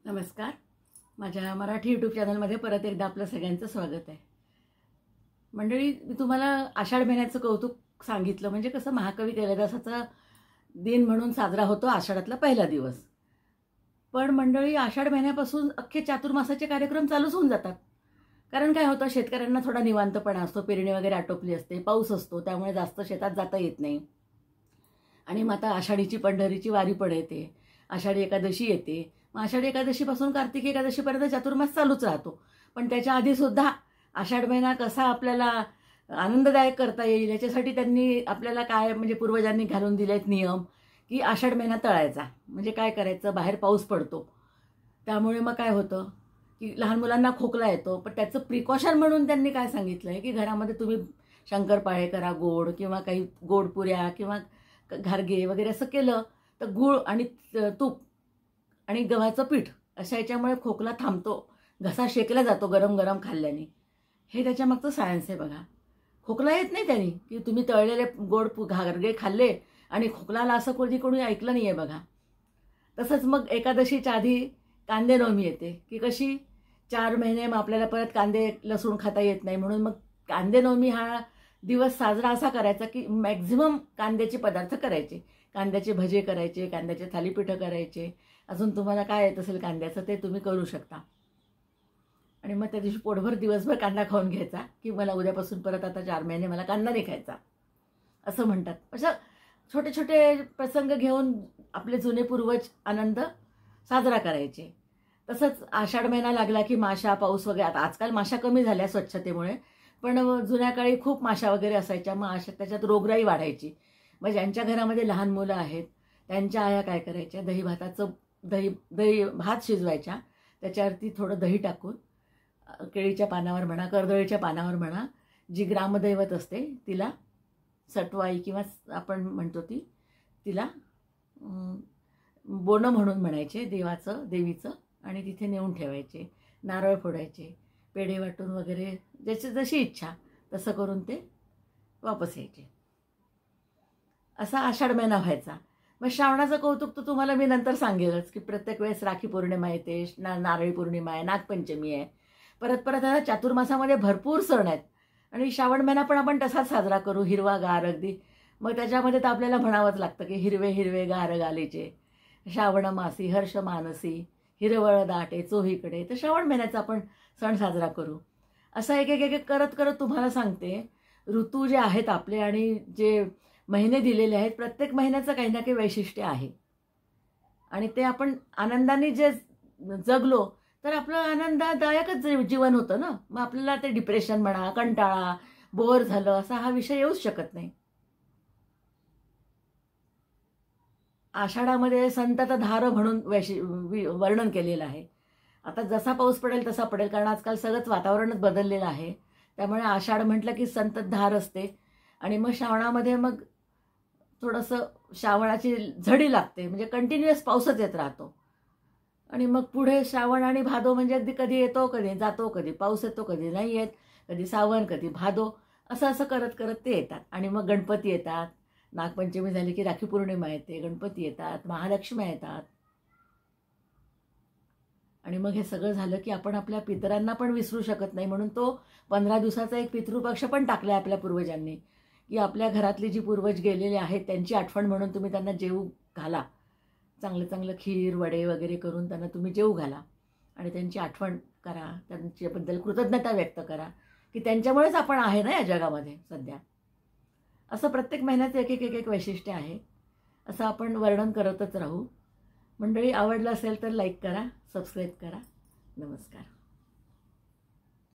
नमस्कार. माझ्या मराठी यूट्यूब चॅनलमध्ये परत एकदा आपलं सगळ्यांचं स्वागत आहे. मंडळी, मी तुम्हाला आषाढ महिन्याचं कौतुक सांगितलं. म्हणजे कसं, महाकवी कालिदासाचा दिन म्हणून साजरा होतो आषाढातला पहिला दिवस. पण मंडळी, आषाढ महिन्यापासून अख्खे चातुर्मासाचे कार्यक्रम चालूच होऊन जातात. कारण काय होतं, शेतकऱ्यांना थोडा निवांतपणा असतो, पेरणी वगैरे आटोपली असते, पाऊस असतो, त्यामुळे जास्त शेतात जाता येत नाही. आणि मग आता आषाढीची पंढरीची वारी पण येते, आषाढी एकादशी येते. मग आषाढी एकादशीपासून कार्तिकी एकादशीपर्यंत चातुर्मास चालूच राहतो. पण त्याच्या आधीसुद्धा आषाढ महिना कसा आपल्याला आनंददायक करता येईल याच्यासाठी त्यांनी आपल्याला काय, म्हणजे पूर्वजांनी घालून दिले आहेत नियम, की आषाढ महिना तळायचा. म्हणजे काय करायचं, बाहेर पाऊस पडतो, त्यामुळे मग काय होतं की लहान मुलांना खोकला येतो. पण त्याचं प्रिकॉशन म्हणून त्यांनी काय सांगितलं आहे की घरामध्ये तुम्ही शंकरपाळे करा, गोड, किंवा काही गोड पुऱ्या किंवा घारगे वगैरे असं केलं तर गूळ आणि तूप आणि गव्हाचं पीठ अशा याच्यामुळे खोकला थांबतो, घसा शेकला जातो गरम गरम खाल्ल्याने. हे त्याच्यामागचं सायन्स आहे बघा. खोकला येत नाही त्यांनी, की तुम्ही तळलेले गोड घारगे खाल्ले आणि खोकला आला असं कोणी ऐकलं नाही आहे बघा. तसंच मग एकादशीच्या आधी कांदे नवमी येते, की कशी 4 महिने मग आपल्याला परत कांदे लसूण खाता येत नाही. म्हणून मग कांदे नवमी हा दिवस साजरा असा करायचा की मॅक्झिमम कांद्याचे पदार्थ करायचे, कांद्याचे भजे करायचे, कांद्याचे थालीपीठं करायचे. अजून तुम्हाला काय येत असेल कांद्याचं ते तुम्ही करू शकता. आणि मग त्या दिवशी पोटभर दिवसभर कांदा खाऊन घ्यायचा, की मला उद्यापासून परत आता 4 महिने मला कांदा नाही खायचा असं म्हणतात. असं छोटे छोटे प्रसंग घेऊन आपले जुने पूर्वज आनंद साजरा करायचे. तसंच आषाढ महिना लागला की माशा, पाऊस वगैरे. आता आजकाल माशा कमी झाल्या स्वच्छतेमुळे, पण जुन्या काळी खूप माशा वगैरे असायच्या. मग त्याच्यात रोगराई वाढायची. मग ज्यांच्या घरामध्ये लहान मुलं आहेत त्यांच्या आया काय करायच्या, दही भात शिजवायच्या, त्याच्यावरती थोडं दही टाकून केळीच्या पानावर म्हणा, कर्दळीच्या पानावर म्हणा, जी ग्रामदैवत असते तिला, सटवाई किंवा आपण म्हणतो तिला बोनं म्हणून म्हणायचे देवीचं, आणि तिथे नेऊन ठेवायचे. नारळ फोडायचे, पेढे वाटून वगैरे, जशी इच्छा तसं करून ते वापस यायचे. असा आषाढ महिना व्हायचा. मग श्रावणाचं कौतुक तर तुम्हाला मी नंतर सांगेलच, की प्रत्येक वेळेस राखी पौर्णिमा येते, नारळी पौर्णिमा आहे, नागपंचमी आहे, परत आता चातुर्मासामध्ये भरपूर सण आहेत. आणि श्रावण महिना पण आपण तसाच साजरा करू, हिरवागार अगदी. मग त्याच्यामध्ये तर आपल्याला म्हणावंच लागतं की हिरवे हिरवे गार गालीचे, श्रावण मासी हर्ष मानसी, हिरवळ दाटे चोहीकडे. तर श्रावण महिन्याचा आपण सण साजरा करू. असं एक करत तुम्हाला सांगते, ऋतू जे आहेत आपले आणि जे महिने दिलेले आहेत, प्रत्येक महिन्याचं काही ना काही वैशिष्ट्य आहे. आणि ते आपण आनंदाने जे जगलो तर आपलं आनंददायकच जीवन होतं ना. मग आपल्याला ते डिप्रेशन म्हणा, कंटाळा, बोर झालं असा हा विषय येऊच शकत नाही. आषाढामध्ये संततधार म्हणून वर्णन केलेलं आहे. आता जसा पाऊस पडेल तसा पडेल, कारण आजकाल सगळंच वातावरणच बदललेलं आहे. त्यामुळे आषाढ म्हटलं की संततधार असते. आणि मग श्रावणामध्ये मग थोडंसं श्रावणाची झडी लागते, म्हणजे कंटिन्युअस पाऊसच येत राहतो. आणि मग पुढे श्रावण आणि भादो, म्हणजे अगदी कधी येतो कधी जातो, कधी पाऊस येतो कधी नाही येत, कधी सावन कधी भादो, असं करत ते येतात. आणि मग गणपती येतात. नागपंचमी झाली की राखी पौर्णिमा येते, गणपती येतात, महालक्ष्मी येतात. आणि मग हे सगळं झालं की आपण आपल्या पितरांना पण विसरू शकत नाही. म्हणून तो 15 दिवसाचा एक पितृपक्ष पण टाकला आपल्या पूर्वजांनी, की आपल्या घरातली जी पूर्वज गेलेले आहेत त्यांची आठवण म्हणून तुम्ही त्यांना जेवू घाला. चांगलं खीर वडे वगैरे करून त्यांना तुम्ही जेवू घाला आणि त्यांची आठवण करा, त्यांच्याबद्दल कृतज्ञता व्यक्त करा, की त्यांच्यामुळेच आपण आहे ना या जगामध्ये सध्या. असं प्रत्येक महिन्याचं एक वैशिष्ट्य आहे. असं आपण वर्णन करतच राहू. मंडळी, आवडलं असेल तर लाईक करा, सबस्क्राईब करा. नमस्कार.